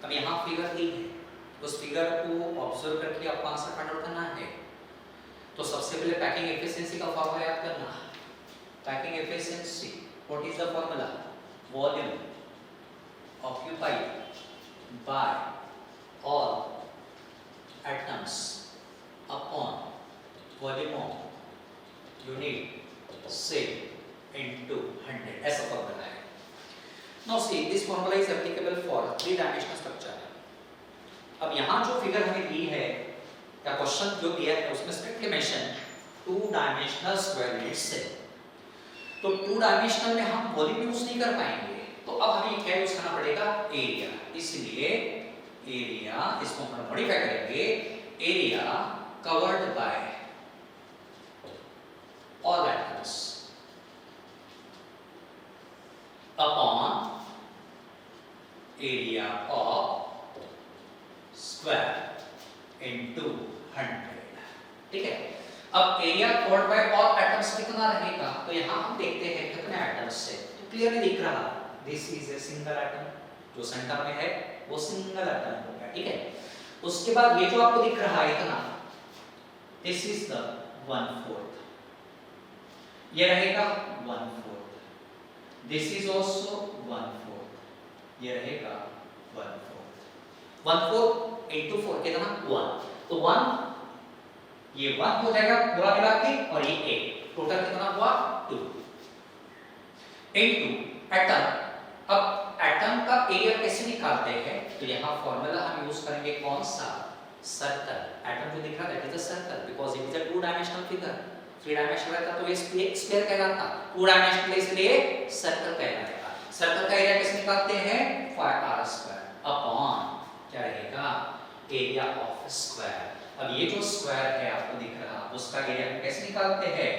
अब यहाँ फिगर दी है, उस फिगर को ऑब्जर्व करके आपको आंसर फाइंड आउट करना है। तो सबसे पहले पैकिंग एफिशिएंसी का फॉर्मूला याद करना। Packing efficiency, what is the formula? Volume occupied by all atoms upon volume of unit cell into 100, ऐसा फॉर्मूला है। Now see, this formula is applicable for 3-dimensional structure। अब यहाँ जो फिगर हमें दी है या क्वेश्चन जो दिया है उसमें strictly mention 2-dimensional square unit cell. तो 2-dimensional में हम वॉल्यूम यूज नहीं कर पाएंगे, तो अब हमें क्या यूज करना पड़ेगा? एरिया। इसलिए एरिया, इसको हम मॉडिफाई करेंगे, area covered by all atoms upon area of square into 100। ठीक है, अब area covered by all atoms कितना रहेगा? तो यहां हम देखते हैं कितने एटम्स से, तो क्लियरली दिख रहा, this is a single atom, जो सेंटर में है वो सिंगल एटम हो गया। ठीक है, उसके बाद ये जो आपको दिख रहा है इतना, दिस इज द 1/4, ये रहेगा 1/4, दिस इज आल्सो 1/4, ये रहेगा 1/4, 1/4 into 4 कितना? 1, तो 1 ये 1 हो जाएगा पूरा मिला के, और ये 8, टोटल कितना हुआ? 2 into एटम। अब एटम का एरिया कैसे निकालते हैं? तो यहाँ फॉर्मूला हम यूज करेंगे कौन सा? सर्कल। एटम जो दिख रहा है it is a circle because it is a 2-डायमेंशनल फिगर। 3-डायमेंशनल रहता तो ये स्फीयर कहलाता, 2-डायमेंशनल इसलिए सर्कल कहलाएगा। सर्कल का एरिया कैसे निकालते हैं? 5r² अपॉन क्या रहेगा? Area of square. अब ये जो स्क्वायर है आपको दिख रहा, उसका एरिया हम कैसे निकालते हैं?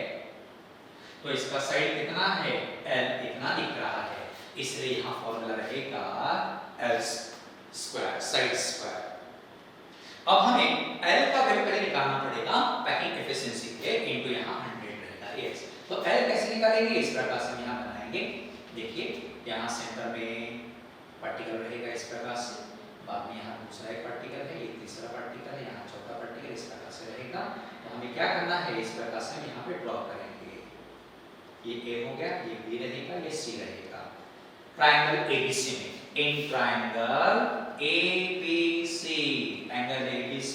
तो इसका साइड कितना है? l इतना दिख रहा है, इसलिए यहाँ फॉर्मूला रहेगा l², साइड स्क्वायर। अब हमें l का वैल्यू पहले निकालना पड़ेगा पैकिंग एफिशिएंसी के, इनटू यहाँ 100 रहेगा। यस, तो l कैसे निकालेंगे? इस प्रकार से हम यहाँ बनाएंगे। देखिए यहाँ सेंटर में पार्टिकल रहेगा इस प्रकार से, बाद में यहाँ दूसरा एक पार्टिकल है, ये तीसरा पार्टिकल है, यहाँ चौथा पार्टिकल, इस प्रकार से रहेगा। तो हमें क्या करना है? इस प्रकार से हम यहाँ पे ड्रॉ करेंगे। ये A हो गया, ये B रहेगा, ये C रहेगा। ट्रायंगल ABC में, in triangle ABC, angle ABC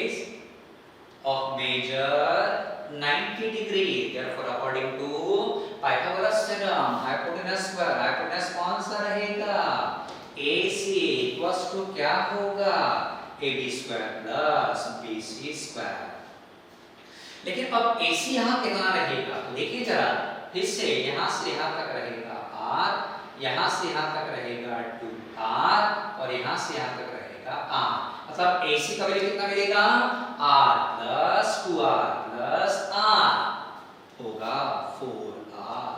is of measure 90 degree, therefore according to Pythagoras theorem, hypotenuse square, hypotenuse कौन सा रहेगा? AC equals to क्या होगा? AB square plus BC square। लेकिन अब AC यहाँ कितना रहेगा? देखिए जरा फिर से, यहाँ से यहाँ तक रहेगा R, यहाँ से यहाँ तक रहेगा 2R, और यहाँ से यहाँ तक रहेगा R। मतलब AC का वैल्यू कितना मिलेगा? R plus 2R plus R होगा 4R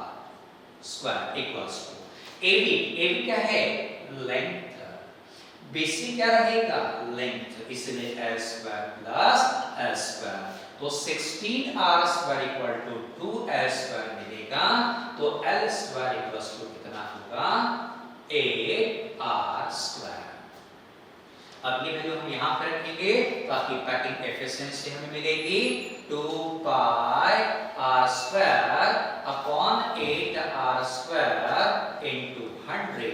square equals to AB। AB क्या है? लेंथ। BC क्या रहेगा? लेंथ, इसलिए L square plus L square, तो 16R² इक्वल टू 2L² मिलेगा। तो L स्क्वायर इक्वल टू कितना होगा? 8R²। अब ये वैल्यू हम यहाँ पे रखेंगे ताकि पैकिंग एफिशिएंसी हमें मिलेगी 2πr² upon 8r² into 100।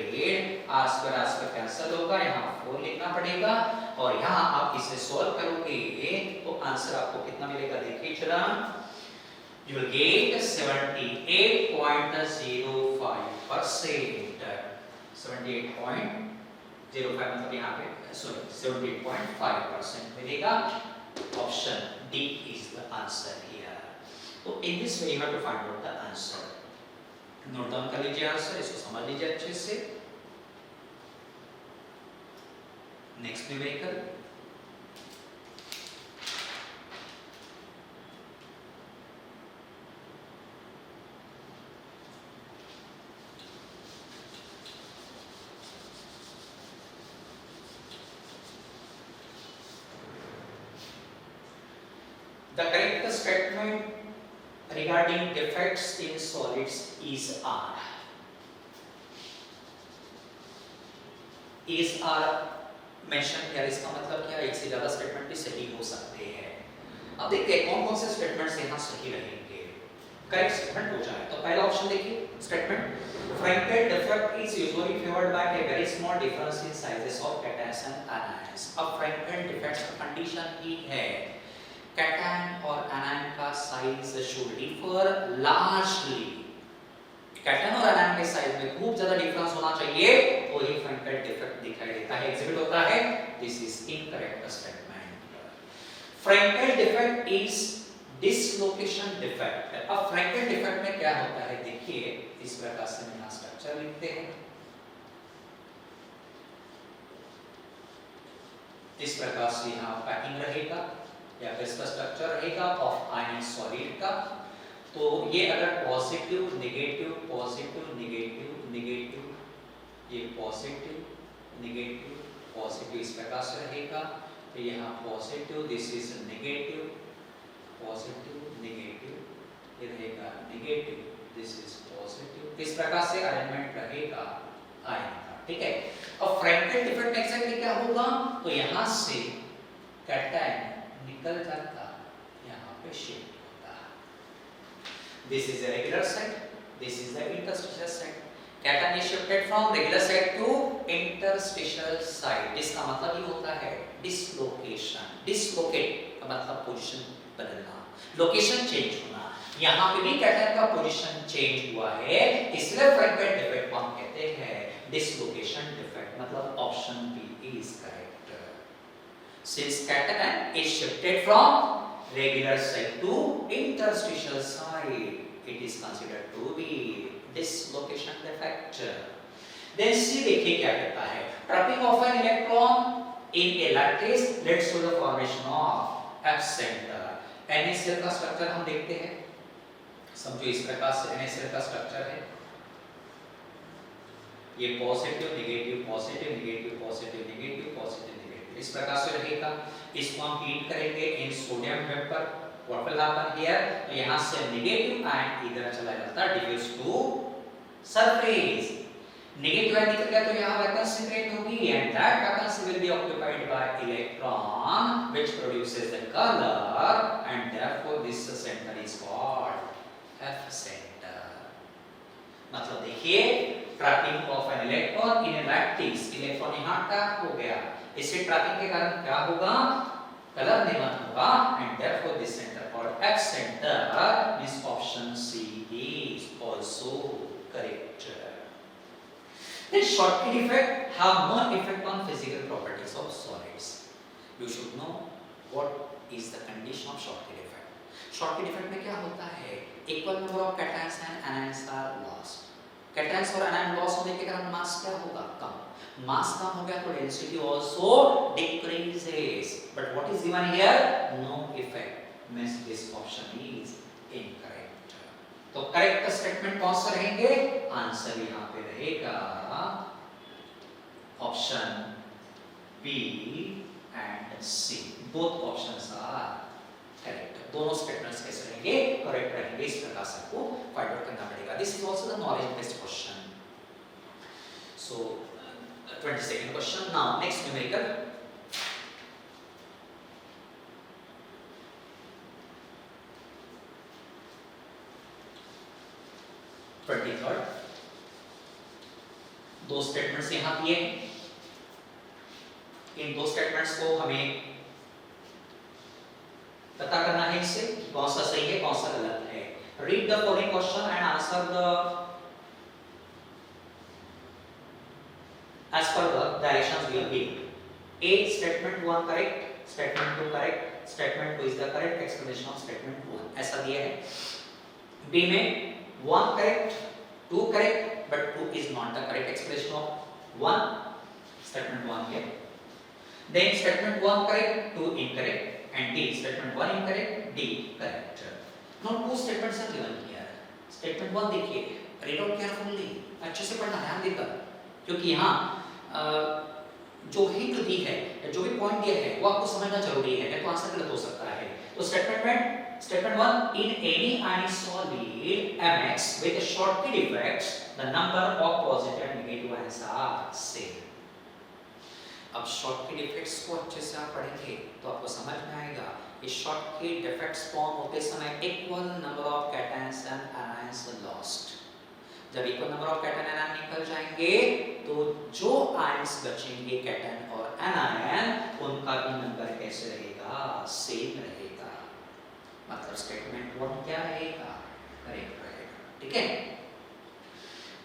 r² cancel होगा, यहाँ 4 लिखना पड़ेगा, और यहाँ आप इसे सॉल्व करोगे तो आंसर आपको कितना मिलेगा? देखिए जरा, you will get 78.05%। 78.05 मतलब यहाँ पे 78.5% मिलेगा। Option D is the answer here. तो in this way you have to find out the answer. Note down कर लीजिए आंसर, इसको समझ लीजिए अच्छे से। Next numerical, the correct statement regarding defects in solids is R. Is R mention किया, इसका मतलब क्या, एक से ज्यादा स्टेटमेंट भी सही हो सकते हैं। अब देखते हैं कौन कौन से स्टेटमेंट्स यहाँ सही रहेंगे, करेक्ट स्टेटमेंट हो जाए। तो पहला ऑप्शन देखिए, statement Frankel defect is usually favored by a very small difference in sizes of cations and anions। अब Frankel defect का कंडीशन ही है कैटायन और एनायन का size should differ largely, cation और एनायन के साइज में खूब ज्यादा डिफरेंस होना चाहिए तो ही Frankel defect दिखाई देता है, एग्जिबिट होता है। This is incorrect statement. Frankel defect is dislocation defect. अब Frankel defect में क्या होता है, देखिए इस प्रकार से हम स्ट्रक्चर लिखते हैं, इस प्रकार से यहाँ पैकिंग रहेगा या फिर इसका स्ट्रक्चर रहेगा ऑफ आयन सॉलिड का। तो ये अगर positive negative positive negative negative, ये पॉजिटिव नेगेटिव पॉजिटिव इस प्रकार से रहेगा, तो यहाँ positive, this is negative positive negative, ये रहेगा नेगेटिव, दिस इज पॉजिटिव, इस प्रकार से अरेंजमेंट रहेगा आयन का, ठीक है। अब Frankel डिफेक्ट एग्जैक्टली क्या होगा, तो यहाँ से कैटायन निकल जाता, यहाँ पे शिफ्ट होता, this is a regular site, this is the interstitial site, cation is shifted from regular site to interstitial site। इसका मतलब ये होता है डिसलोकेशन, डिसलोकेट का मतलब पोजीशन बदलना, लोकेशन चेंज होना। यहाँ पे भी कैटायन का पोजीशन चेंज हुआ है, इसलिए Frankel डिफेक्ट को हम कहते हैं डिसलोकेशन डिफेक्ट, मतलब option B is correct. Since cation is shifted from regular site to interstitial site, it is considered to be dislocation defect। Then C देखिए क्या कहता है, trapping of an electron in a lattice leads to the formation of F center। NaCl का structure हम देखते हैं, समझो इस प्रकार से NaCl का स्ट्रक्चर है, ये positive negative positive negative positive negative positive negative इस प्रकार से रहेगा। इसको हम हीट करेंगे in sodium vapour, what will happen here, तो यहां से नेगेटिव आयन इधर चला जाता है, diffuse to surface, negative ion निकल गया तो यहां वैकेंसी क्रिएट होगी and that vacancy will be occupied by electron which produces the colour and therefore this centre is called F centre. मतलब देखिए trapping of an electron in A lattice, electron यहां trap हो गया, इससे trapping के कारण क्या होगा, कलर निर्माण होगा and therefore this centre called F centre. Means option C is also correct. Then Schottky defect have no effect on physical properties of solids। You should know what is the condition of Schottky defect। Schottky defect में क्या होता है, equal number of cations and anions are lost। Cations और iron loss होने के कारण मास क्या होगा, कम, मास कम हो गया तो density also decreases, but what is given here, no effect, means this option is incorrect. तो करेक्ट स्टेटमेंट कौन सा रहेंगे, आंसर यहां पे रहेगा option B and C, both options are correct. दोनों स्टेटमेंट्स कैसे रहेंगे, करेक्ट रहेंगे, इस प्रकार से आपको फाइंड आउट करना पड़ेगा। This is also the knowledge based question. So 22nd question, now next numerical. दो स्टेटमेंट्स यहां दिए हैं, इन दो स्टेटमेंट्स को हमें पता करना है इससे कौन सा सही है कौन सा गलत है। Read the following question and answer the as per the directions we are given। A statement 1 correct, statement 2 correct, statement 2 is the correct explanation of statement 1, ऐसा दिया है। B में 1 correct 2 correct but 2 is not the correct explanation of 1, statement 1 here। Then statement 1 correct 2 incorrect and D statement 1 incorrect D correct। Now two statements are given here। statement 1 देखिए, read out carefully, अच्छे से पढ़ना ध्यान देकर, क्योंकि यहाँ जो hint दी है, जो भी पॉइंट दिया है वो आपको समझना जरूरी है, नहीं तो आंसर गलत हो सकता है। तो statement 1, in any ionic solid Mx with Schottky defects the number of positive and negative ions are same। अब शॉर्ट के डिफेक्ट्स को अच्छे से आप पढ़ेंगे तो आपको समझ में आएगा कि शॉर्ट के डिफेक्ट्स फॉर्म होते समय equal number of cations and anions lost. जब equal number of cation and anion निकल जाएंगे तो जो आयंस बचेंगे कैटायन और एनायन उनका भी नंबर कैसे रहेगा, सेम रहेगा। मतलब स्टेटमेंट 1 क्या रहेगा, करेक्ट रहेगा। ठीक है,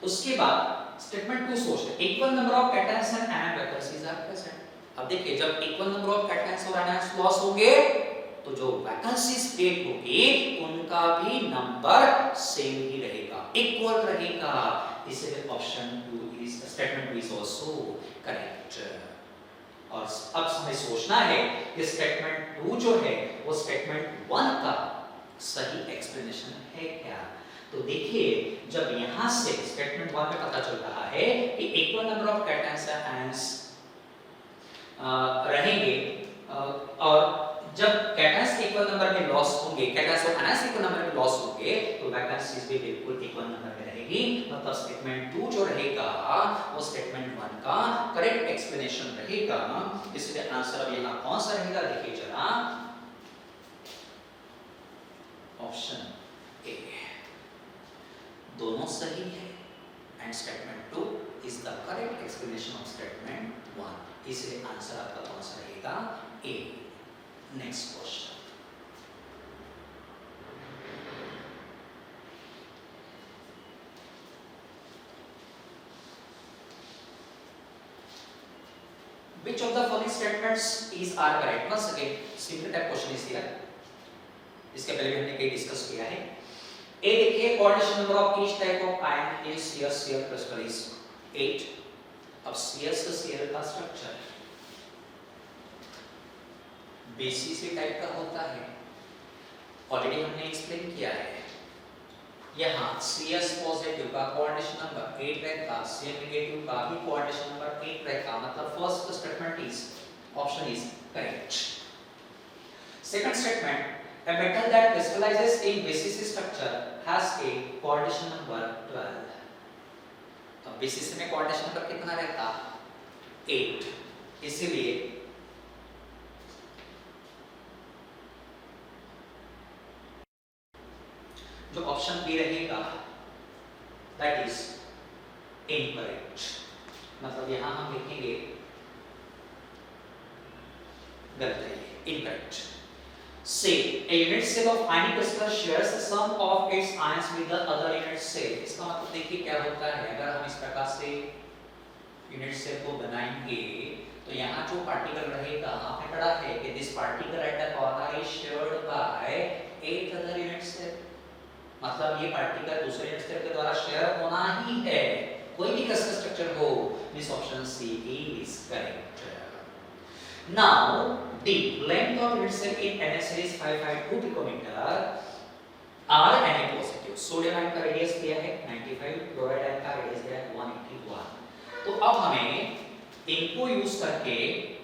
उसके बाद स्टेटमेंट 2 सोचते हैं equal number of cations and anion vacancies are present. अब देखिए जब इक्वल नंबर ऑफ कैटायंस और आयंस लॉस होंगे तो जो वैकेंसीज क्रिएट होगी उनका भी नंबर सेम ही रहेगा, इक्वल रहेगा। इसलिए option 2 is statement 2 is also correct. और अब हमें सोचना है कि स्टेटमेंट 2 जो है वो स्टेटमेंट 1 का सही एक्सप्लेनेशन है क्या। तो देखिए जब यहां से स्टेटमेंट 1 में पता चल रहा है कि equal number of cations and ions रहेंगे और जब कैटायंस इक्वल नंबर में लॉस होंगे, कैटायंस और आयंस इक्वल नंबर में लॉस होंगे तो वैकेंसीज भी बिल्कुल इक्वल नंबर में रहेगी। मतलब स्टेटमेंट 2 जो रहेगा वो स्टेटमेंट 1 का करेक्ट एक्सप्लेनेशन रहेगा। इसलिए आंसर अब यहां कौन सा रहेगा, देखिए जरा ऑप्शन ए, दोनों सही है and statement 2 is the correct explanation of statement 1। इसलिए आंसर आपका कौन सा रहेगा, A. Next question, which of the following statements is are correct? Once again simple type question is here। इसके पहले भी हमने कई डिस्कस किया है। ए देखिए coordination number of each type of ion is Cl crystal is 8। अब Cl का स्ट्रक्चर बेसिस टाइप का होता है, ऑलरेडी हमने एक्सप्लेन किया है। यहाँ Cs पॉजिटिव का कोऑर्डिनेशन नंबर 8 रहता, Cl नेगेटिव का भी कोऑर्डिनेशन नंबर 8 रहता। मतलब first statement is option is correct. Second statement, a metal that crystallizes in basis structure has a coordination number 12। तो बेसिस में कोऑर्डिनेशन नंबर कितना रहता, 8। इसीलिए जो ऑप्शन बी रहेगा दैट इज इनकरेक्ट। मतलब यहां हम लिखेंगे गलत है, incorrect. Say a unit cell of ionic crystal shares the sum of its ions with the other unit cell। इसका मतलब देखिए क्या होता है, अगर हम इस प्रकार से यूनिट सेल को बनाएंगे तो यहाँ जो पार्टिकल रहेगा, आपने पढ़ा है कि this particle at the corner is shared by 8 other unit cell. मतलब ये पार्टिकल दूसरे यूनिट सेल के द्वारा शेयर होना ही है, कोई भी क्रिस्टल स्ट्रक्चर हो। This option C is correct. Now the length of unit cell in NS is 552 picometer are Na positive। Sodium ion का रेडियस दिया है 95, क्लोराइड आयन का रेडियस दिया है 181। तो अब हमें इनको यूज करके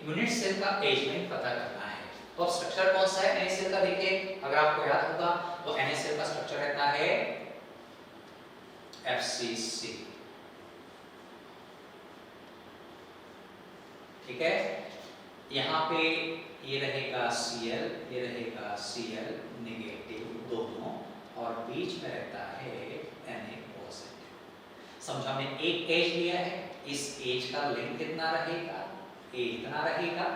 यूनिट सेल का एजमेंट पता करना है। तो अब स्ट्रक्चर कौन सा है Na सेल का, देखिए अगर आपको याद होगा तो Na सेल का स्ट्रक्चर रहता है FCC। ठीक है, यहाँ पे ये रहेगा Cl, ये रहेगा Cl नेगेटिव दोनों, और बीच में रहता है Na पॉजिटिव। समझा, हमने एक एज लिया है, इस एज का लेंथ कितना रहेगा, a इतना रहेगा।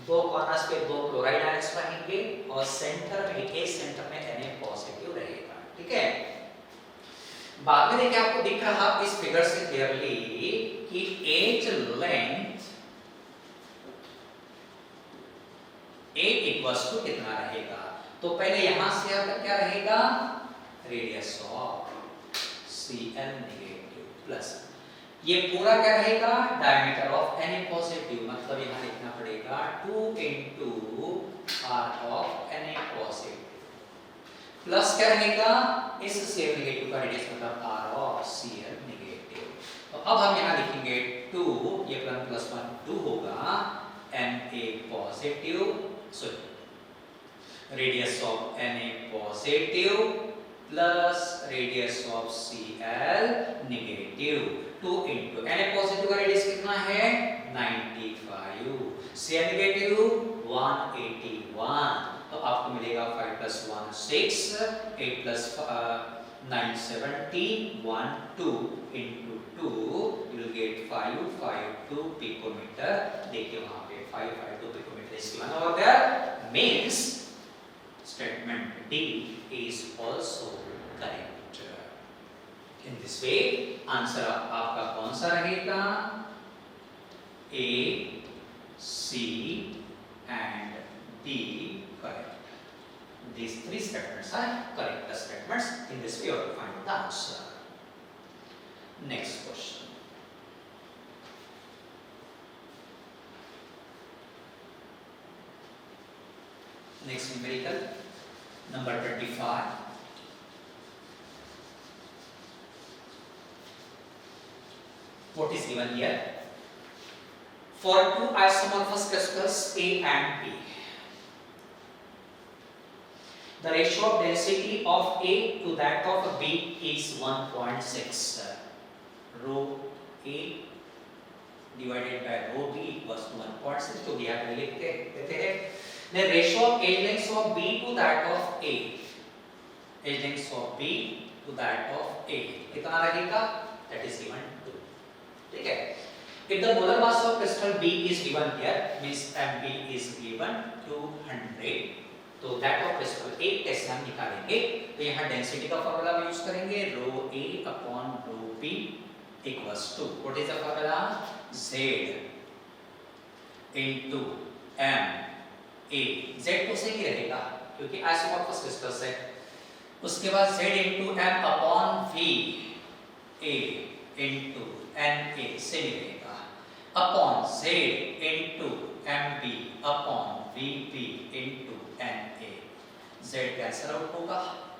दो कॉर्नर्स पे दो क्लोराइड आयंस रहेंगे और सेंटर में ए सेंटर में Na पॉजिटिव रहेगा। ठीक है, बाद में देखिए आपको दिख रहा इस फिगर से क्लियरली कि edge length A equals to कितना रहेगा। तो पहले यहां से अब क्या रहेगा, radius of Cl negative plus ये पूरा क्या रहेगा, डायमीटर ऑफ Na पॉजिटिव। मतलब यहां लिखना पड़ेगा 2 into r of Na positive plus क्या रहेगा, इस Cl नेगेटिव का रेडियस मतलब r ऑफ Cl नेगेटिव। तो अब हम यहां लिखेंगे 2, ये प्लस 1 2 होगा Na positive, radius of Na positive plus radius of Cl negative 2 into Na positive का रेडियस कितना है 95, C नेगेटिव 181, तो आपको मिलेगा 5 + 1 6, 8 + 9 17, 1 2 into 2 you will get 552 picometer. देखिए वहां पे 552 picometer is given over there, means statement D is also correct. In this way answer आपका कौन सा रहेगा? A, C and D correct. These three statements are correct statements. In this way you have to find the answer. Next question. Next numerical, number 25. What is given here? For two isomorphous crystals A and B, the ratio of density of A to that of B is 1.6. Rho A divided by rho B equals to 1.6. तो दिया है लिख देते हैं. The ratio of edge lengths of B to that of A, edge lengths of B to that of A कितना रहेगा? That is given 2. ठीक है. If the molar mass of crystal B is given here, means MB is given 200, तो that of crystal A कैसे हम निकालेंगे? तो यहाँ डेंसिटी का फॉर्मूला हम यूज करेंगे, rho A upon rho B equals to, what is the formula? Z into M A. Z तो सही रहेगा क्योंकि आइसोमॉर्फस क्रिस्टल्स है. उसके बाद Z into M upon V A into Na से मिलेगा upon Z into MB upon VB into Na. Z cancel out होगा,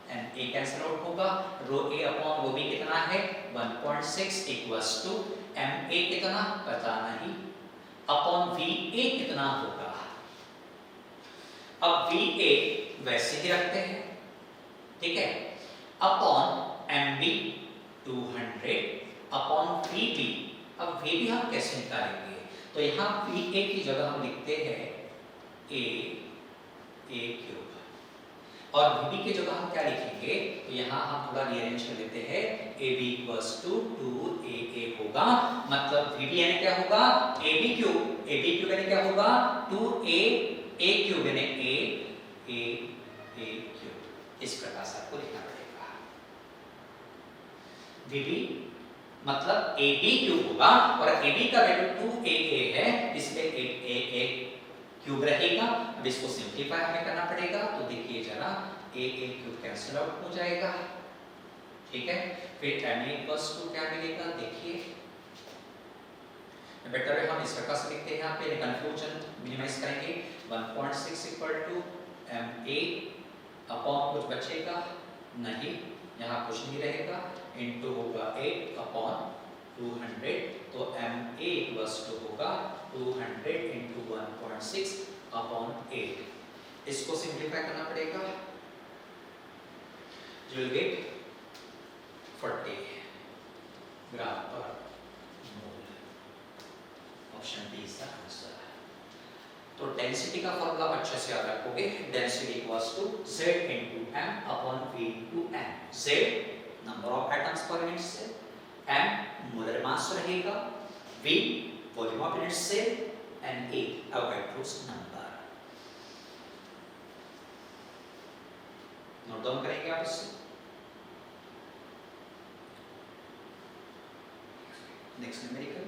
Na कैंसिल आउट होगा, रो A upon रो B कितना है? 1.6 equals to Ma कितना पता नहीं, upon VA कितना होगा. अब VA वैसे ही रखते हैं, ठीक है, upon MB 200 अपॉन VB. अब VB हम कैसे निकालेंगे? तो यहाँ VA की जगह हम लिखते हैं A क्यूब और VB की जगह हम क्या लिखेंगे? तो यहाँ हम थोड़ा रीअरेंज कर लेते हैं, AB इक्वल्स टू 2AA होगा, मतलब VB यानी क्या होगा? AB क्यूब यानी क्या होगा? 2A क्यूब यानी A क्यूब. इस प्रकार से आपको लिखना पड़ेगा. VB मतलब AB क्यूब होगा और AB का वैल्यू 2AA है, इसलिए AA क्यूब रहेगा. अब इसको सिंपलीफाई हमें करना पड़ेगा, तो देखिए जरा AA क्यूब कैंसिल आउट हो जाएगा, ठीक है. फिर MA इक्वल्स टू क्या मिलेगा? देखिए बेटर है हम इस प्रकार से लिखते हैं, यहाँ पे कंफ्यूजन मिनिमाइज करेंगे. 1.6 इक्वल टू MA अपॉन कुछ बचेगा नहीं, यहाँ कुछ नहीं रहेगा, इनटू होगा 8 अपॉन 200, तो MA इक्वल्स टू होगा 200 इनटू 1.6 अपॉन 8. इसको सिंपलीफाई करना पड़ेगा, you will get 40 ग्राम पर mole. Option D is the answer. तो डेंसिटी का फॉर्मूला अच्छे से याद रखोगे, density equals to Z into M upon V into M. Z number of atoms पर unit cell, M molar mass रहेगा, V volume of unit cell, Na Avogadro's number. Note down करेंगे आप इससे. Next numerical,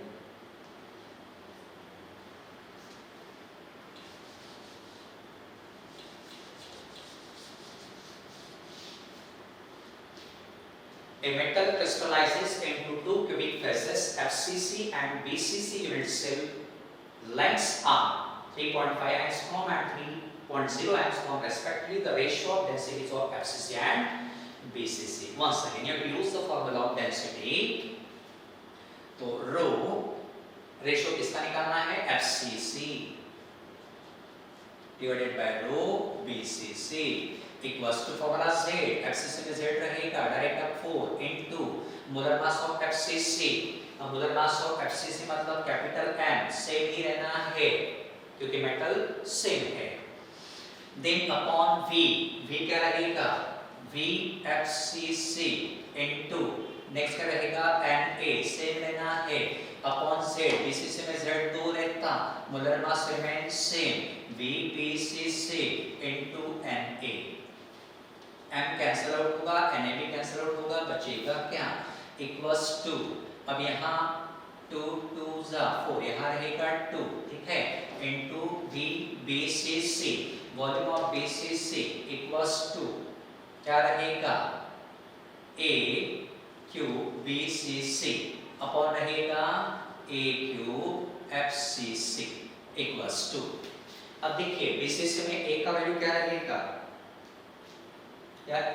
a metal crystallizes into two cubic phases FCC and BCC. Unit cell lengths are 3.5 angstrom and 3.0 angstrom respectively. The ratio of densities of FCC and BCC. Once again you have to use the formula of density. तो row ratio किसका निकालना है? FCC divided by rho BCC equals to formula Z. FCC में Z रहेगा, direct आप 4 into molar mass of FCC अब molar mass of FCC मतलब capital M same ही रहना है क्योंकि मेटल सेम है। देन अपॉन V, V क्या रहेगा VFCC इनटू नेक्स्ट क्या रहेगा Na सेम रहना है अपॉन Z, BCC में Z 2 रहता, molar mass remain same VPCC into Na। M cancel out होगा, Na भी कैंसिल आउट होगा, बचेगा क्या इक्वल्स टू, अब यहाँ 2 2 जा 4 यहाँ रहेगा 2, ठीक है, into BCC, volume of BCC equals to क्या रहेगा A क्यूब BCC अपॉन रहेगा A cube FCC equals to. अब देखिए BCC में A का वैल्यू क्या रहेगा यार,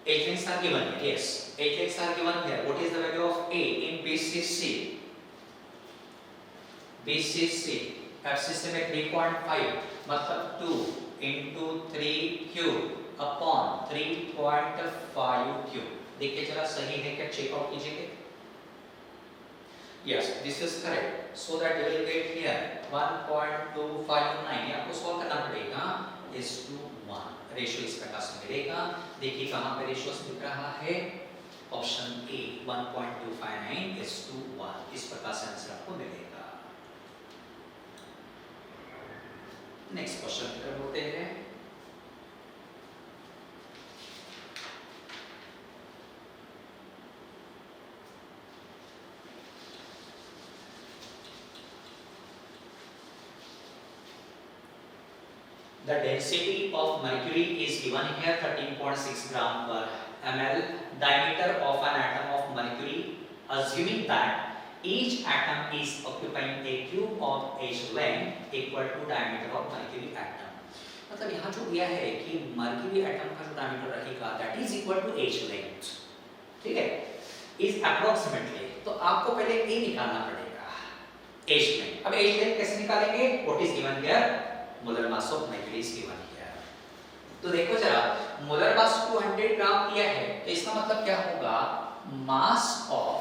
H links are given here, yes, H links are given here. What is the value of A in BCC? BCC FCC में 3.5 मतलब 2 into 3 cube upon 3.5 cube। देखिए जरा सही है क्या, चेक आउट कीजिए। Yes, this is correct. So that you will get here 1.259। आपको solve करना पड़ेगा is to 1, रेशियो इस प्रकार से मिलेगा। देखिए कहां पे रेशियो दिख रहा है, ऑप्शन ए 1.259 is to 1, इस प्रकार से आंसर आपको मिलेगा। नेक्स्ट क्वेश्चन की तरफ होते हैं। The density of mercury is given here 13.6 gram per ml. Diameter of an atom of mercury, assuming that each atom is occupying a cube of H length equal to diameter of mercury atom। मतलब यहाँ जो दिया है कि mercury atom का जो diameter रहेगा that is equal to H length, ठीक है, is approximately, तो आपको पहले A निकालना पड़ेगा H length। अब H length कैसे निकालेंगे, what is given here, molar mass of mercury is given here। तो देखो जरा मोलर मास 200 ग्राम दिया है, तो इसका मतलब क्या होगा, mass of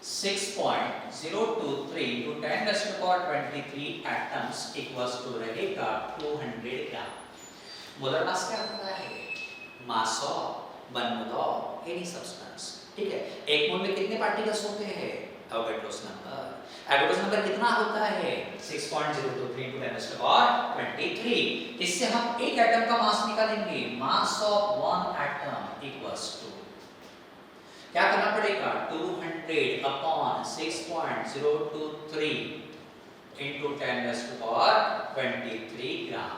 6.023 into 10 raised to power 23 atoms equals to रहेगा 200 ग्राम। मोलर मास क्या होता है, मास of 1 mole of any substance, ठीक है। एक मोल में कितने पार्टिकल्स होते हैं, एवोगाड्रोस नंबर, एवोगाड्रोस नंबर कितना होता है 6.023 into 10 raised to power 23। इससे हम एक एटम का मास निकालेंगे, mass of 1 atom equals to क्या करना पड़ेगा 200 upon 6.023 into 10 raised to power 23 gram,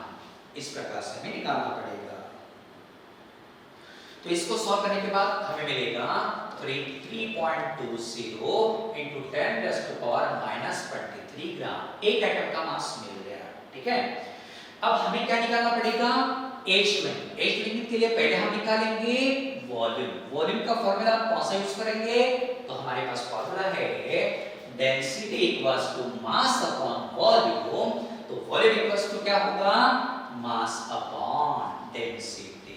इस प्रकार से हमें निकालना पड़ेगा। तो इसको सॉल्व करने के बाद हमें मिलेगा 3.20 into 10 raised to power -23 ग्राम, एक एटम का मास मिल गया, ठीक है। अब हमें क्या निकालना पड़ेगा, H length। H length के लिए पहले हम निकालेंगे वॉल्यूम। वॉल्यूम का फॉर्मूला हम कौन सा यूज करेंगे, तो हमारे पास फॉर्मूला है density equals to mass upon volume. तो वॉल्यूम इक्वल्स टू क्या होगा, मास अपॉन डेंसिटी।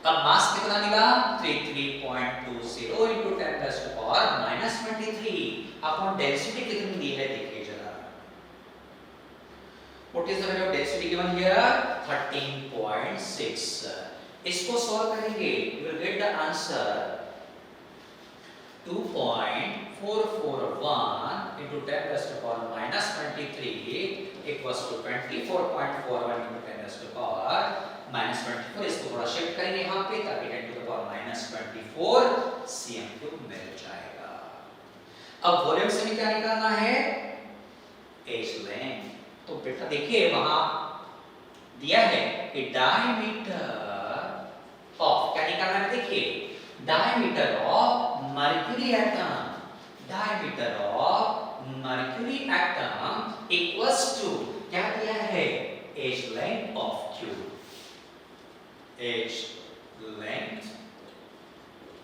अब मास कितना मिला 33.20 into 10 raised to power -23 upon density कितनी दी है, देखिए जरा। What is the value of density given here, 13.6। इसको सॉल्व करेंगे, you will get the answer 2.441 into 10 raised to power -23 equals to 24.41 into 10 raised to power -24। इसको थोड़ा शिफ्ट करेंगे यहाँ पे ताकि 10 to the power -24 cm³ मिल जाएगा। अब वॉल्यूम से क्या निकालना है, H length। तो बेटा देखिए वहां दिया है कि डायमीटर ऑफ, क्या निकालना है, देखिए diameter of mercury atom, diameter of mercury atom equals to क्या दिया है, H length of cube, H length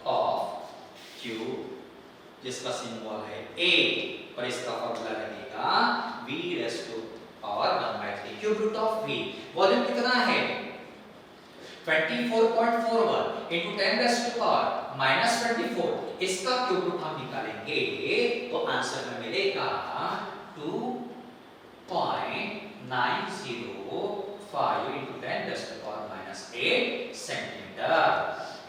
of cube जिसका सिंबल है A और इसका फॉर्मूला रहेगा V raised to power 1/3 cube root of V। Volume कितना है 24.41 into 10 raised to power minus 24, इसका क्यूब रूट हम निकालेंगे तो आंसर में मिलेगा 2.905 into 10 raised to power minus 8 centimetre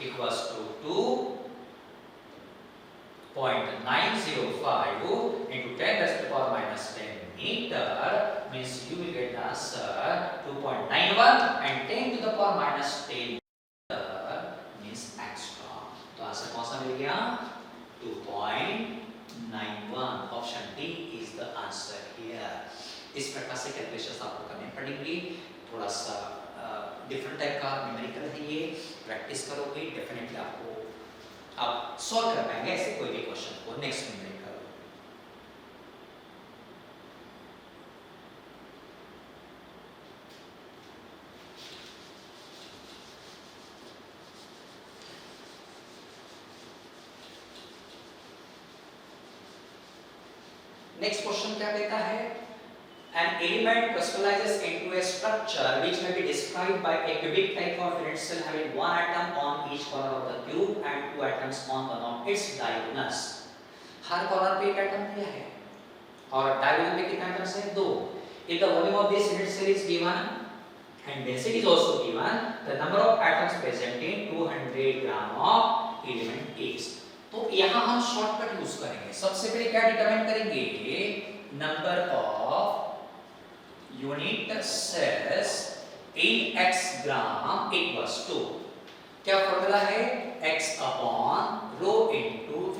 equals to 2.905 into 10 raised to power minus 10 meter, means you will get the answer 2.91 and 10 to the power minus 10 meter means angstrom. तो answer कौन सा मिल गया? 2.91. Option D is the answer here. इस प्रकार से calculations आपको करने पड़ेंगे. थोड़ा सा डिफरेंट टाइप का न्यूमेरिकल है ये. प्रैक्टिस करोगे डेफिनेटली आपको आप सॉल्व कर पाएंगे ऐसे कोई भी क्वेश्चन को. Next numerical. नेक्स्ट क्वेश्चन क्या कहता है? An element crystallizes into a structure which may be described by a cubic triconfinite cell having one atom on each corner of the cube and two atoms on one of its diagonals. Her corner पे एक atom दिया है और diagonal पे कितने atoms हैं? दो. If the volume of this unit cell is given and density is also given, the number of atoms present in 200 gram of element is. तो यहाँ हम शॉर्टकट यूज करेंगे. सबसे पहले क्या डिटरमाइन करेंगे? Number of unit cells in x gram equals to क्या formula है? x upon rho into v.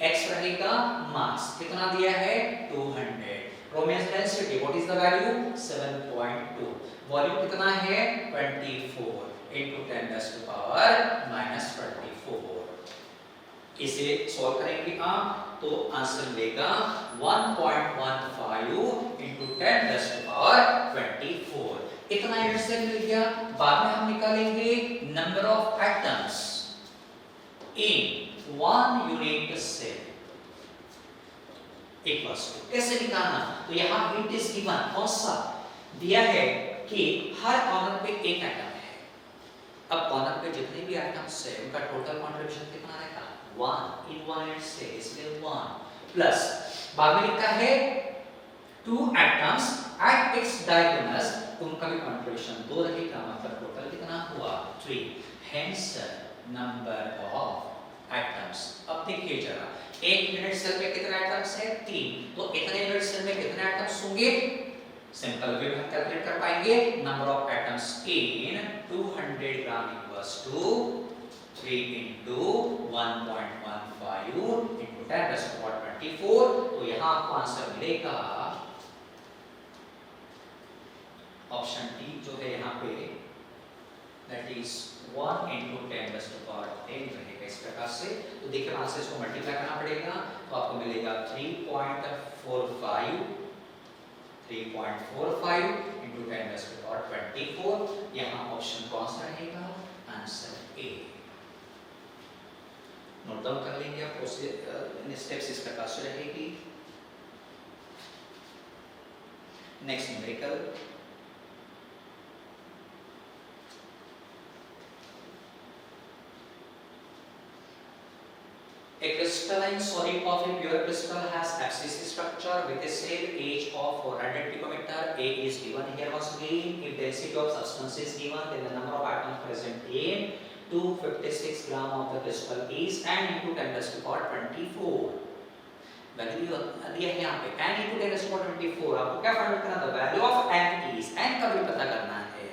x रहेगा मास. कितना दिया है? 200. Rho means density. What is the value? 7.2. Volume कितना है? 24 into 10 raised to power minus 24. इसे सॉल्व करेंगे आप तो आंसर मिलेगा 1.15 into 10 raised to power 24. इतना यूनिट सेल मिल गया. बाद में हम निकालेंगे number of atoms in one unit cell equals to. कैसे निकालना? तो यहाँ हिंट इज गिवन. कौन सा दिया है कि हर कॉर्नर पे एक एटम है. अब कॉर्नर पे जितने भी एटम्स है उनका टोटल कंट्रीब्यूशन कितना रहेगा? 1 in one unit cell, इसलिए 1 प्लस बाद में लिखा है 2 atoms at its diagonals, उनका भी कंट्रीब्यूशन 2 रहेगा. मतलब टोटल कितना हुआ? 3. Hence number of atoms. अब देखिए जरा एक यूनिट सेल में कितने एटम्स है? 3. तो इतने यूनिट सेल में कितने एटम्स होंगे? सिंपल वे में कैलकुलेट कर पाएंगे. Number of atoms in 200 gram equals to 3 into 1.15 into 10 raised to power 24. तो यहाँ आपको आंसर मिलेगा ऑप्शन डी जो है यहाँ पे that is 1 into 10 raised to power 10 रहेगा. इस प्रकार से तो देखिए आंसर इसको मल्टीप्लाई करना पड़ेगा तो आपको मिलेगा 3.45 into 10 raised to power 24. यहाँ ऑप्शन कौन सा रहेगा? Answer A. नोट डाउन कर लेंगे आप. स्टेप्स इस प्रकार से रहेगी. Next numerical. A crystalline solid of a pure crystal has abscissa structure with a cell age of 400 picometer. A is given here once again. If density of substance is given, then the number of atoms present in 256 gram of the crystal is n into 10 raised to power 24. Value दिया है यहाँ पे n into 10 raised to power 24. आपको क्या find करना था? Value of n is n का भी पता करना है.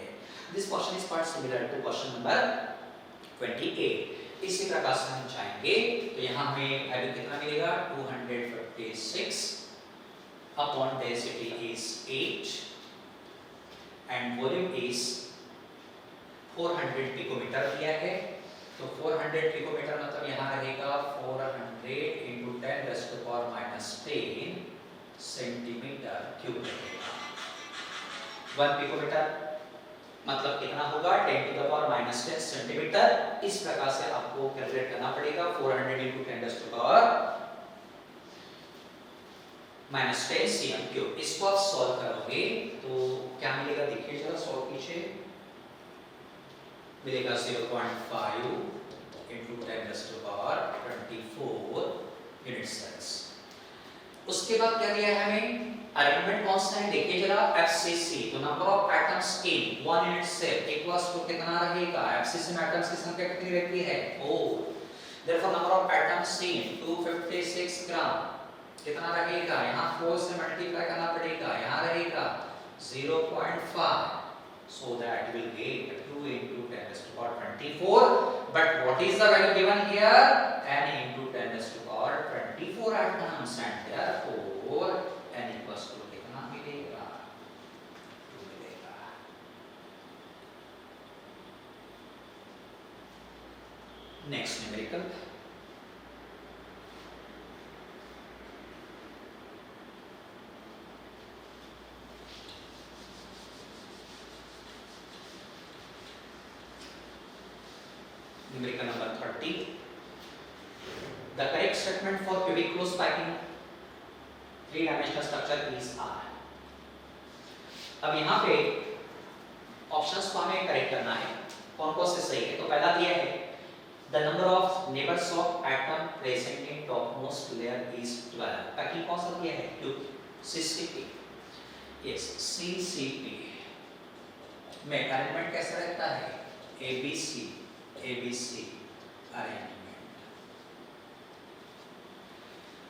This question is quite similar to question number 28. इसी प्रकार से हम जाएंगे तो यहाँ हमें वैल्यू कितना मिलेगा? 256 upon density is 8 and volume is 400 picometre दिया है. तो 400 पिकोमीटर मतलब यहाँ रहेगा 400 into 10 raised to power minus 10 centimetre cube रहेगा. 1 पिकोमीटर मतलब कितना होगा? 10 to the power minus 10 centimetre. इस प्रकार से आपको कैलकुलेट करना पड़ेगा. 400 into 10 raised to power minus 10 cm cube. इसको आप सॉल्व करोगे तो क्या मिलेगा? देखिए जरा सॉल्व कीजिए. मिलेगा 0.5 into 10⁻24 यूनिट सेल्स। उसके बाद क्या दिया है हमें, अरेंजमेंट कौन सा है देखिए जरा, FCC, तो number of atoms in 1 unit cell equals to कितना रहेगा, FCC में एटम्स की संख्या कितनी रहती है 4, देयरफॉर नंबर ऑफ एटम्स इन 256 ग्राम कितना रहेगा, यहाँ 4 से मल्टीप्लाई करना पड़ेगा, यहाँ रहेगा 0.5, so that will get 2 into 10⁻24, but what is the value given here, n into 10⁻24 atoms, and therefore n equals to कितना मिलेगा 2 मिलेगा। Next numerical, numerical number 30, the correct statement for cubic close packing 3-dimensional structure is R। अब यहाँ पे options को हमें correct करना है, कौन कौन से सही है। तो पहला दिया है the number of neighbors of atom present in topmost layer is 12, packing कौन सा दिया है क्यूब CCP, yes CCP में अरेंजमेंट कैसा रहता है ABC अरेंजमेंट।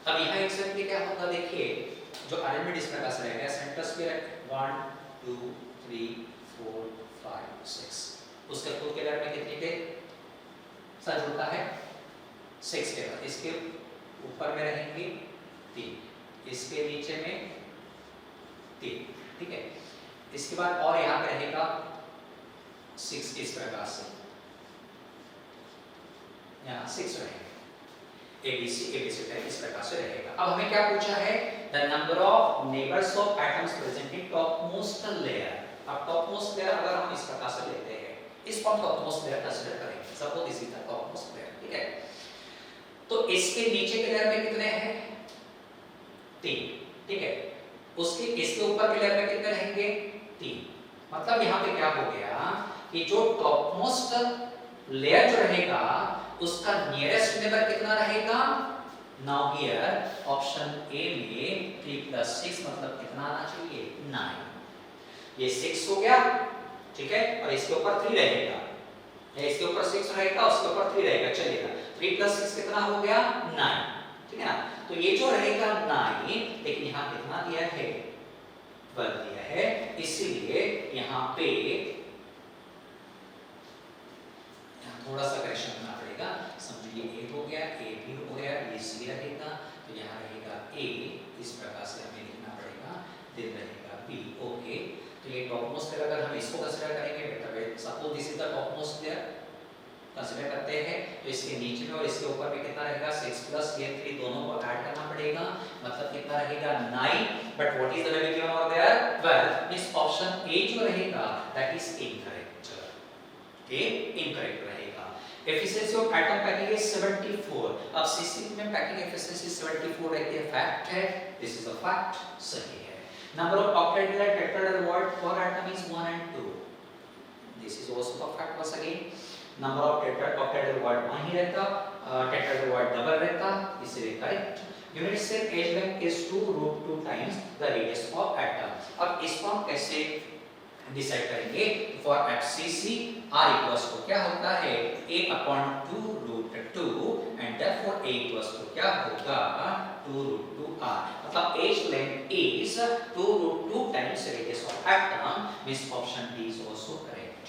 अब यहाँ एग्जैक्टली क्या होगा देखिए, जो अरेंजमेंट इस प्रकार से रहेगा, सेंटर्स पे 1 2 3 4 5 6, उसके खुद के लेयर में कितने के साथ जुड़ता है 6 के बाद, इसके ऊपर में रहेंगे 3, इसके नीचे में 3, ठीक है। इसके बाद और यहाँ पे रहेगा 6 इस प्रकार से, यहाँ 6 रहेगा, ABC इस प्रकार से रहेगा। अब हमें क्या पूछा है, the number of neighbours of atoms present in topmost layer. अब टॉपमोस्ट लेयर अगर हम इस प्रकार से लेते हैं, इस पर टॉपमोस्ट लेयर कंसीडर करेंगे, suppose this is the topmost layer, ठीक है। तो इसके नीचे के लेयर में कितने हैं 3, ठीक है। उसके इसके ऊपर के लेयर में कितने रहेंगे 3, मतलब यहाँ पे क्या हो गया कि जो टॉपमोस्ट लेयर जो रहेगा उसका नियरेस्ट नेबर कितना रहेगा, नाउ हियर ऑप्शन ए में 3 + 6 मतलब कितना आना चाहिए 9, ये 6 हो गया, ठीक है, और इसके ऊपर 3 रहेगा, इसके ऊपर 6 रहेगा, उसके ऊपर 3 रहेगा, चलेगा। 3 + 6 कितना हो गया 9, ठीक है ना। तो ये जो रहेगा 9, लेकिन यहाँ कितना दिया है 12 दिया है, इसीलिए यहाँ पे थोड़ा सा करेक्शन करना पड़ेगा। समझिए ए हो गया, ए भी हो गया, ये सी रहेगा, तो यहाँ रहेगा ए, इस प्रकार से हमें लिखना पड़ेगा, देन रहेगा बी, ओके। तो ये टॉपमोस्ट लेयर अगर हम इसको कंसीडर करेंगे, बेटा suppose this is the topmost layer consider करते हैं, तो इसके नीचे में और इसके ऊपर में कितना रहेगा 6 + ये 3 दोनों को ऐड करना पड़ेगा, मतलब कितना रहेगा 9, but what is the value given over there 12, इस ऑप्शन ए जो रहेगा that is incorrect, A incorrect रहेगा। Efficiency of atom packing is 74, अब सीसीपी में पैकिंग एफिशिएंसी 74 रहती है, फैक्ट है, दिस इज अ फैक्ट, सही है। Number of octahedral tetrahedral word for atom is 1 and 2, this is also a fact once again। Number of octahedral word 1 ही रहता, tetrahedral word double रहता, इसलिए correct. Unit cell edge length is 2√2 times the radius of atom. अब इसको हम कैसे decide करेंगे, for FCC R equals to क्या होता है A/2√2 and therefore A equals to क्या होगा 2√2R, मतलब edge length is 2√2 times radius of atom, means option D is also correct.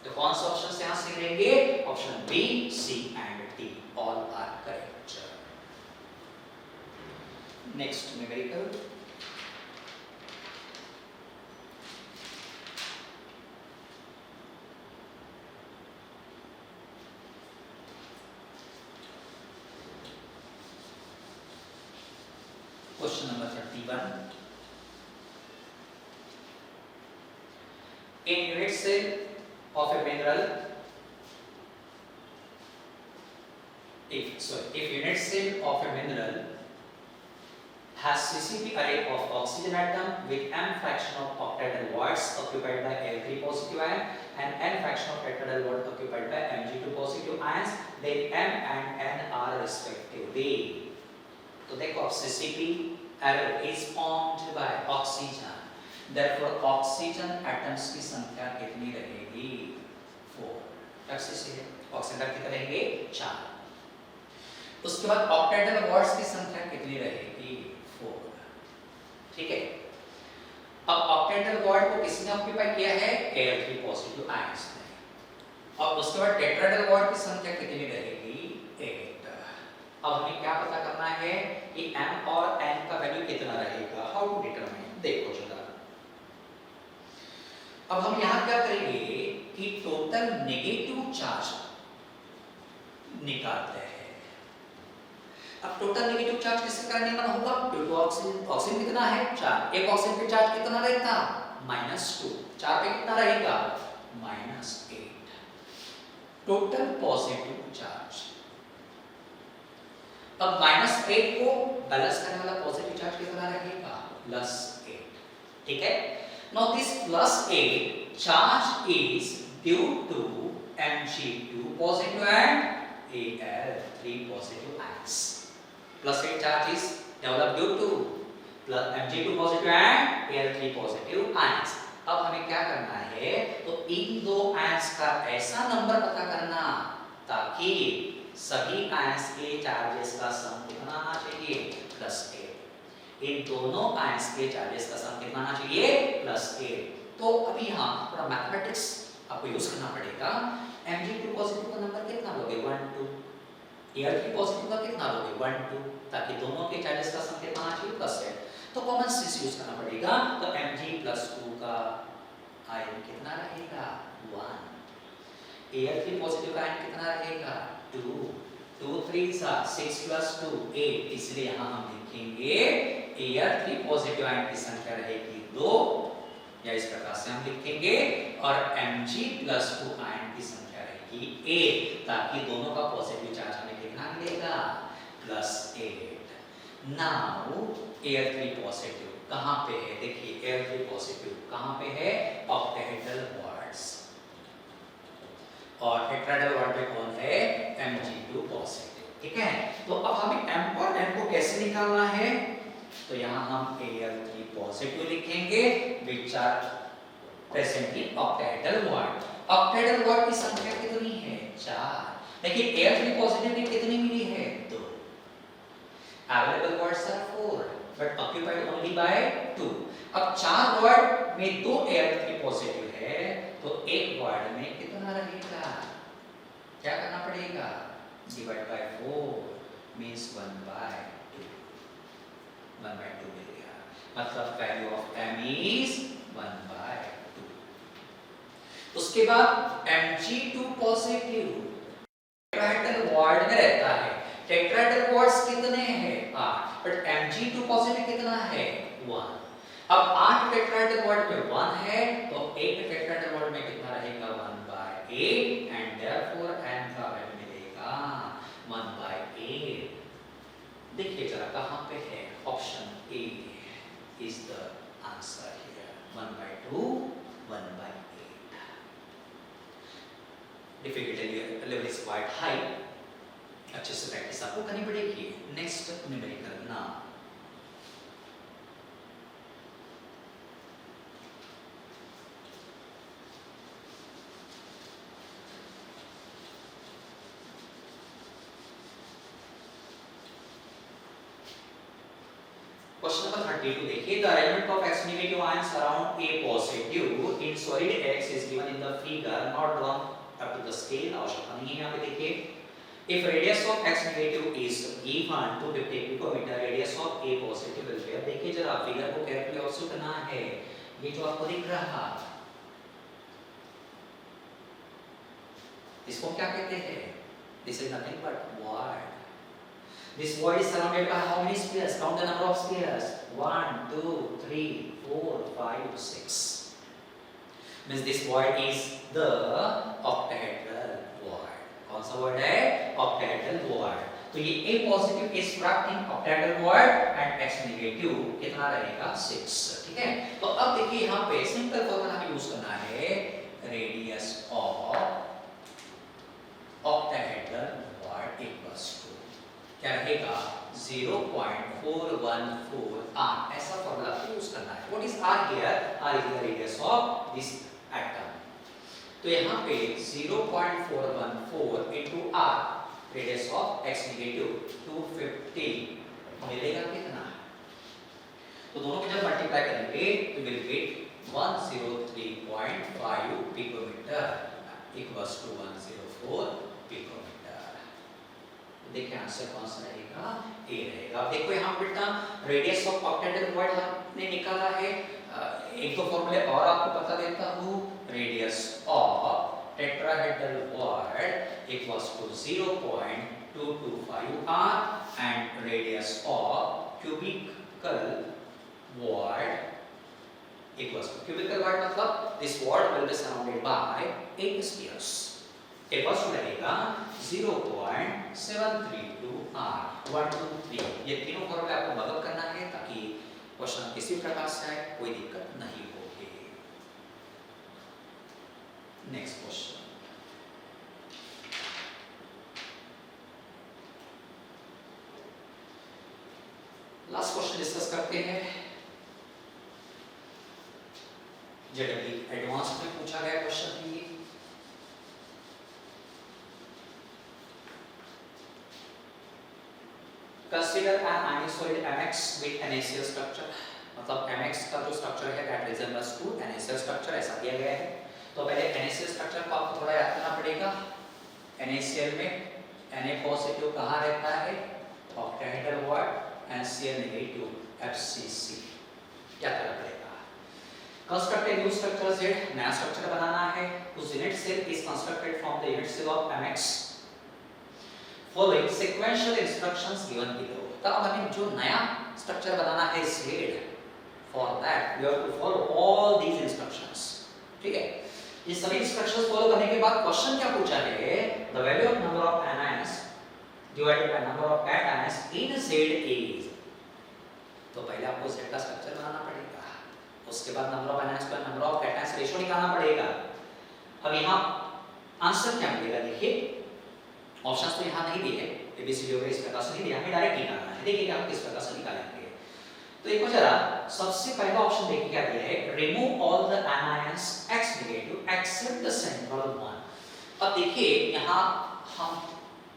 तो कौन सा ऑप्शन से यहां से लेंगे, option B, C and D all are correct. Next numerical, Question number 31. In unit cell of a mineral, if unit cell of a mineral has CCP array of oxygen atom with m fraction of octahedral wards occupied by L3 positive positive ion and n fraction of tetrahedral bond occupied by Mg2 positive ions, then M and N are respectively. तो देखो CCP error is formed by oxygen. Therefore oxygen atoms की संख्या कितनी रहेगी? 4. FCC है, oxygen कितने रहेंगे? 4. उसके बाद ऑक्टेहेड्रल बॉन्ड्स की संख्या कितनी रहेगी? 4. ठीक है, अब ऑक्टेहेड्रल बॉन्ड को किसने ऑक्यूपाई किया है? Al3 पॉजिटिव आयंस ने। और उसके बाद टेट्राहेड्रल बॉन्ड की संख्या कितनी रहेगी? 8. अब हमें क्या पता करना है कि M और N का वैल्यू कितना रहेगा? How to determine? देखो जरा, अब हम यहाँ क्या करेंगे कि टोटल नेगेटिव चार्ज निकालते हैं। अब टोटल नेगेटिव चार्ज किसके कारण निकालना होगा? टू ऑक्सीजन, ऑक्सीजन कितना है? 4। एक ऑक्सीजन पे चार्ज कितना रहेगा? -2। 4 पे कितना रहेगा? -8। Total positive charge. अब -8 को बैलेंस करने वाला पॉजिटिव चार्ज कितना रहेगा? +8। ठीक है, now this +8 charge is due to Mg2 positive and Al3 positive ions. +8 charge is developed due to Mg2 positive and Al3 positive ions. अब हमें क्या करना है? तो इन दो आयंस का ऐसा नंबर पता करना ताकि सभी आयंस के चार्जेस का सम कितना आना चाहिए? +8। इन दोनों आयंस के चार्जेस का सम कितना आना चाहिए? +8। तो अभी यहाँ थोड़ा मैथमेटिक्स आपको यूज करना पड़ेगा। Mg2 पॉजिटिव का नंबर कितना लोगे? 1 2। Al3 पॉजिटिव का कितना लोगे? 1 2, ताकि दोनों के चार्जेस का सम कितना आना चाहिए? +8। तो कॉमन सेंस यूज करना पड़ेगा। तो Mg+2 का आयन कितना रहेगा? 1। Al3 पॉजिटिव का आयन कितना रहेगा? 2। 2 3 6 + 2 8, इसलिए यहाँ हम लिखेंगे Al3 पॉजिटिव आयन की संख्या रहेगी 2, या इस प्रकार से हम लिखेंगे, और Mg+2 आयन की संख्या रहेगी 8, ताकि दोनों का पॉजिटिव चार्ज हमें कितना मिलेगा? +8। नाउ Al3 पॉजिटिव कहाँ पे है? देखिए Al3 पॉजिटिव कहाँ पे है? ऑक्टेहेड्रल बॉन्ड्स, और टेट्राहेड्रल बॉन्ड पे कौन है? Mg2 positive. ठीक है, तो अब हमें M और N को कैसे निकालना है? तो यहाँ हम Al3 पॉजिटिव लिखेंगे which are present in octahedral bond। octahedral bond की संख्या कितनी है? 4। लेकिन Al3 पॉजिटिव की कितनी मिली है? 2। available bonds are 4 but occupied only by 2। अब 4 बॉन्ड में 2 Al3 पॉजिटिव है, तो एक बॉन्ड में कितना रहेगा? क्या करना पड़ेगा? Divide by 4 means 1/2। 1/2 मिल गया, मतलब वैल्यू ऑफ M इज 1/2। उसके बाद Mg2 पॉजिटिव टेट्राहेड्रल बॉन्ड में रहता है। टेट्राहेड्रल बॉन्ड्स कितने हैं? 8, बट Mg2 पॉजिटिव कितना है? 1। अब 8 टेट्राहेड्रल बॉन्ड में 1 है, तो एक टेट्राहेड्रल बॉन्ड में कितना रहेगा? 1/8, एंड देयरफॉर N का वैल्यू मिलेगा 1/8। देखिए जरा कहाँ पे है? Option A is the answer here. 1/2, 1/8। Difficulty level is quite high, अच्छे से प्रैक्टिस आपको करनी पड़ेगी। नेक्स्ट न्यूमेरिकल ना, क्वेश्चन नंबर 32 देखिए, the arrangement of X negative ions around A positive in solid X is given in the figure, not drawn up to the scale. आवश्यकता नहीं है यहाँ पे। देखिए, if radius of X negative is given to 50 picometer, radius of A positive will be. देखिए जरा figure को correctly observe करना है। ये जो आपको दिख रहा, इसको क्या कहते हैं? This is nothing but void। This void is surrounded by how many spheres? Count the number of spheres. 1 2 3 4 5 6। Means this void is the octahedral void। कौन सा void है? octahedral void। तो ये A positive is trapped in octahedral void and X negative कितना रहेगा? 6। ठीक है, तो अब देखिए यहाँ पे सिंपल फॉर्मूला हमें यूज करना है। R ऐसा फॉर्मूला यूज करना है। What is R here? R is the radius of this atom. तो यहाँ पे 0.414 into R radius of x negative 250 मिलेगा कितना? तो दोनों को जब मल्टीप्लाई करेंगे तो will get 103.5 picometer equals to 104 picometer. देखिए आंसर कौन सा रहेगा? ए रहेगा। अब देखो यहाँ बेटा रेडियस ऑफ ऑक्टेहेड्रल वॉइड हमने निकाला है। एक दो फॉर्मूले और आपको बता देता हूँ। Radius of tetrahedral void equals to 0.225 r and radius of cubical void equals to cubical word मतलब this word will be surrounded by 8 spheres equals to लगेगा 0.732 r 1 2 3। ये तीनों फॉर्मूले आपको मदद करना है ताकि क्वेश्चन किसी प्रकार से आए कोई दिक्कत नहीं होगी। Next question last question discuss करते हैं। जेडब्ल्यू एडवांस में पूछा गया क्वेश्चन है ये। Consider an anisole mx with NaCl structure मतलब mx का जो स्ट्रक्चर है that resembles to NaCl structure ऐसा दिया गया है। तो पहले NaCl स्ट्रक्चर को आपको थोड़ा याद करना पड़ेगा। NaCl में Na पॉजिटिव कहाँ रहता है? Octahedral void and Cl negative FCC। याद करना पड़ेगा। Construct a new structure Z, नया स्ट्रक्चर बनाना है। whose unit cell is constructed from the unit cell of mx following sequential instructions given below। तब हमें जो नया स्ट्रक्चर बनाना है Z, for that we have to follow all these instructions। ठीक है, ये सभी इंस्ट्रक्शंस फॉलो करने के बाद क्वेश्चन क्या पूछा है? the value of number of anions divided by number of cations in Z is। तो पहले आपको Z का स्ट्रक्चर बनाना पड़ेगा, उसके बाद नंबर ऑफ आयन्स पर नंबर ऑफ कैटायंस रेशियो निकालना पड़ेगा। अब यहाँ आंसर क्या मिलेगा? देखिए ऑप्शंस तो यहाँ नहीं दिए हैं, एबीसीडी वगैरह इस प्रकार से नहीं दिया, हमें डायरेक्ट निकालना है। देखिए हम किस प्रकार से निकालेंगे। तो एक जरा सबसे पहला ऑप्शन देखिए क्या दिया है? Remove all the anions x negative except the central one. अब देखिए यहाँ हम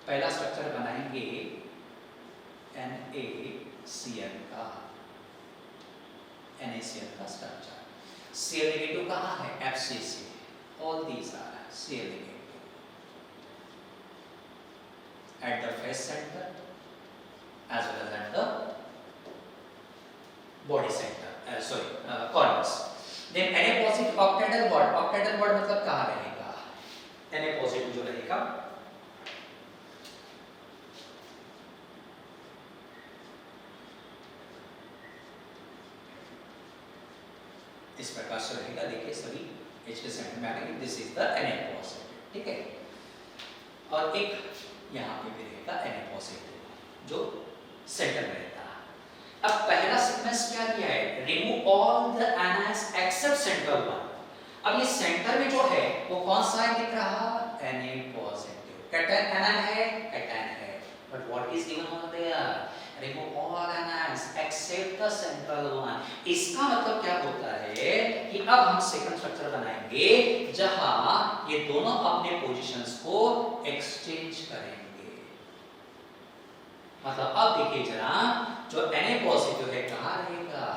पहला स्ट्रक्चर बनाएंगे NaCl का NaCl का स्ट्रक्चर। Cl नेगेटिव कहाँ है? FCC। All these are Cl negative at the face center as well as at the body center. Corners. Then Na positive octahedral bond। octahedral bond मतलब कहाँ रहेगा? Na positive जो रहेगा इस प्रकार से रहेगा। देखिए सभी H के सेंटर में आएंगे। This is the Na positive. ठीक है, और एक यहाँ पे भी रहेगा Na पॉजिटिव जो सेंटर में रहता है। अब पहला सीक्वेंस क्या दिया है? Remove all the anions except central one. अब ये सेंटर में जो है वो कौन सा है दिख रहा? Na पॉजिटिव। कैटायन एनायन है, कैटायन है, but what is given over there? Remove all anions except the central one. इसका मतलब क्या होता है कि अब हम सेकंड स्ट्रक्चर बनाएंगे जहां ये दोनों अपने पोजीशंस को एक्सचेंज करेंगे। मतलब अब देखिए जरा जो Na पॉजिटिव है कहां रहेगा?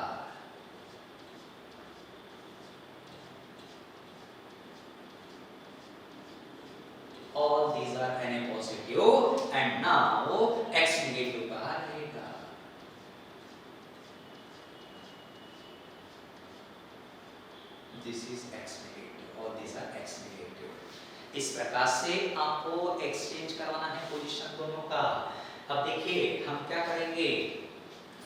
All these are Na positive and now X negative कहां रहेगा? This is X negative और these are X negative। इस प्रकार से आपको एक्सचेंज करवाना है पोजीशन दोनों का। अब देखिए हम क्या करेंगे?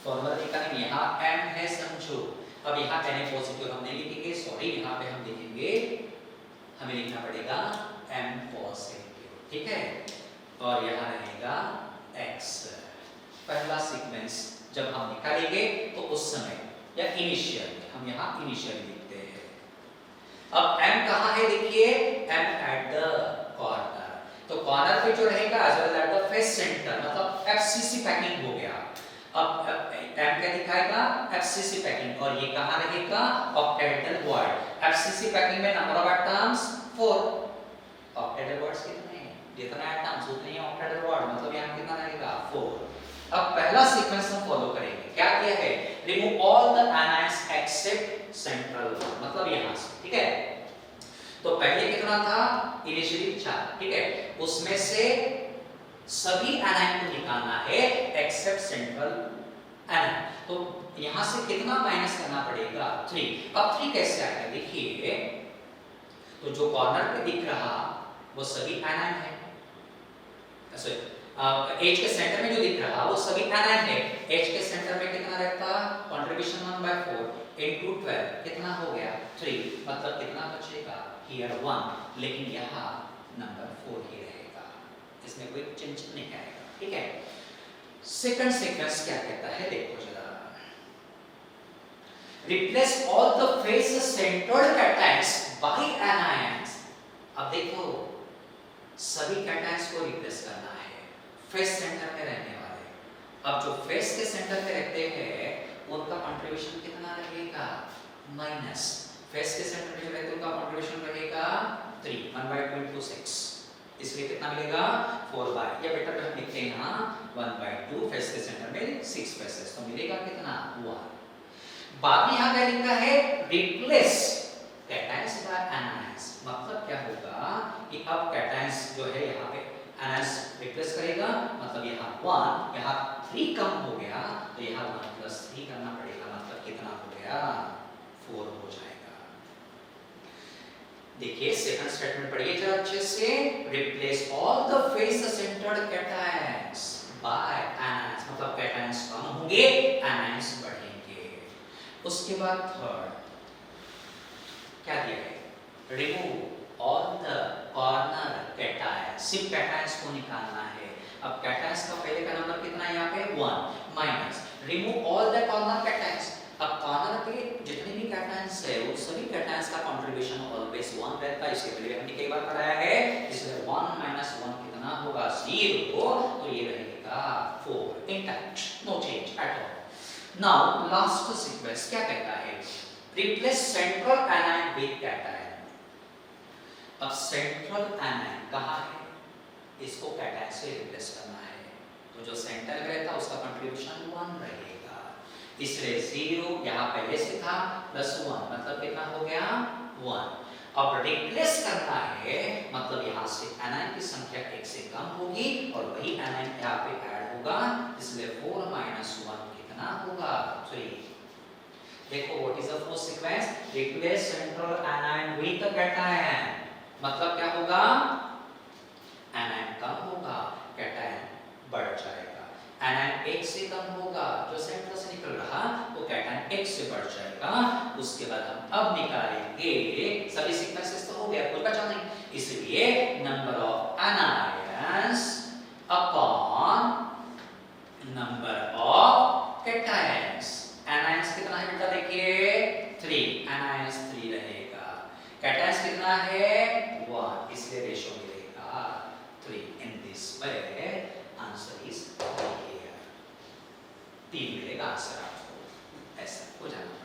फॉर्मूला निकालेंगे। यहाँ M है समझो। अब यहाँ Na पॉजिटिव हम नहीं लिखेंगे, सॉरी यहाँ पे हम लिखेंगे, हमें लिखना पड़ेगा M पॉजिटिव। ठीक है, और यहाँ रहेगा X। पहला सीक्वेंस जब हम निकालेंगे तो उस समय या इनिशियल, हम यहाँ इनिशियल लिखते हैं। अब M कहाँ है? देखिए M एट द कॉर्नर। तो कॉर्नर पे जो रहेगा as well at the face centre मतलब FCC पैकिंग हो गया। अब M क्या दिखाएगा, FCC पैकिंग, और ये कहाँ रहेगा, ऑक्टेहेड्रल वर्ड। FCC पैकिंग में नंबर ऑफ एटम्स 4, ऑक्टेहेड्रल वर्ड्स कितने हैं, जितना एटम्स उतने ही ऑक्टेहेड्रल वर्ड, मतलब यहाँ कितना रहेगा 4। अब पहला सीक्वेंस हम फॉलो करेंगे, क्या किया है, remove all the anions except central, मतलब यहाँ से, ठीक है। तो पहले कितना था, इनिशियली 4, ठीक है, उसमें से सभी एनायन को निकालना है एक्सेप्ट सेंट्रल एनायन। तो यहां से कितना माइनस करना पड़ेगा, 3। अब 3 कैसे आएगा, देखिए, तो जो कॉर्नर पे दिख रहा वो सभी एनायन है, एज के सेंटर में जो दिख रहा वो सभी एनायन है। एज के सेंटर में कितना रहता, कंट्रीब्यूशन 1/4 इनटू 12 कितना हो गया 3, मतलब कितना बचेगा हियर 1, लेकिन यहाँ नंबर 4 ही रहेगा, इसमें कोई चेंज नहीं आएगा, ठीक है। सेकंड सीक्वेंस क्या कहता है, देखो जरा, replace all the face centred cations by anions. अब देखो सभी कैटायंस को रिप्लेस करना है फेस सेंटर में रहने वाले। अब जो फेस के सेंटर पे रहते हैं उनका कंट्रीब्यूशन कितना रहेगा, माइनस, फेस के सेंटर में जो रहते हैं उनका कंट्रीब्यूशन रहेगा 3, 1/26, इसलिए कितना मिलेगा 4/, या बेटा हम लिखते हैं यहाँ 1/2, फेस के सेंटर में 6 फेसेस, तो मिलेगा कितना 1। बाद में यहाँ क्या लिखा है, रिप्लेस कैटायंस बाय एनायंस, मतलब क्या होगा कि अब कैटायंस जो है यहाँ पे एनायंस रिप्लेस करेगा, मतलब यहाँ 1, यहाँ 3 कम हो गया, तो यहाँ 1 + 3 करना पड़ेगा, मतलब कितना हो गया 4 हो जाएगा। देखिए सेकंड स्टेटमेंट पढ़िए जरा अच्छे से, replace all the face centred cations by anions, मतलब कैटायंस कम होंगे एनायंस बढ़ेंगे। उसके बाद थर्ड क्या दिया है, remove all the corner cations, सिर्फ कैटायंस को निकालना है। अब कैटायंस का पहले का नंबर कितना है यहाँ पे 1, minus remove all the corner cations. अब कॉर्नर पे जितने भी कैटायंस है वो सभी कैटायंस का कंट्रीब्यूशन ऑलवेज 1 रहता है, इसके पहले हमने कई बार पढ़ाया है, इसलिए 1 - 1 कितना होगा 0, तो ये रहेगा 4 intact, no change at all. Now last sequence क्या कहता है, replace central anion with cation. अब सेंट्रल एनायन कहाँ है, इसको कैटायन से रिप्लेस करना है, तो जो सेंटर में रहता है उसका कंट्रीब्यूशन 1 रहेगा, इसलिए 0 यहाँ पहले से था +1, मतलब कितना हो गया 1। अब रिप्लेस करना है, मतलब यहाँ से एनायन की संख्या 1 से कम होगी और वही एनायन यहाँ पे ऐड होगा, इसलिए 4 - 1 कितना होगा 3। देखो what is the fourth sequence, replace central anion with cation, मतलब क्या होगा, एनायन कम होगा कैटायन बढ़ जाएगा, एनायन 1 से कम होगा, जो सेंटर से निकल रहा वो कैटायन 1 से बढ़ जाएगा। उसके बाद हम अब निकालेंगे, सभी सीक्वेंसेस तो हो गया, कोई बचा नहीं, इसलिए number of anions upon number of cations. Anions कितना है बेटा, देखिए 3, एनायंस 3 रहेगा, कैटायंस कितना है 1, इसलिए रेशियो मिलेगा 3। इन this way answer is here, 3 मिलेगा आंसर आपको, ऐसा हो जाना।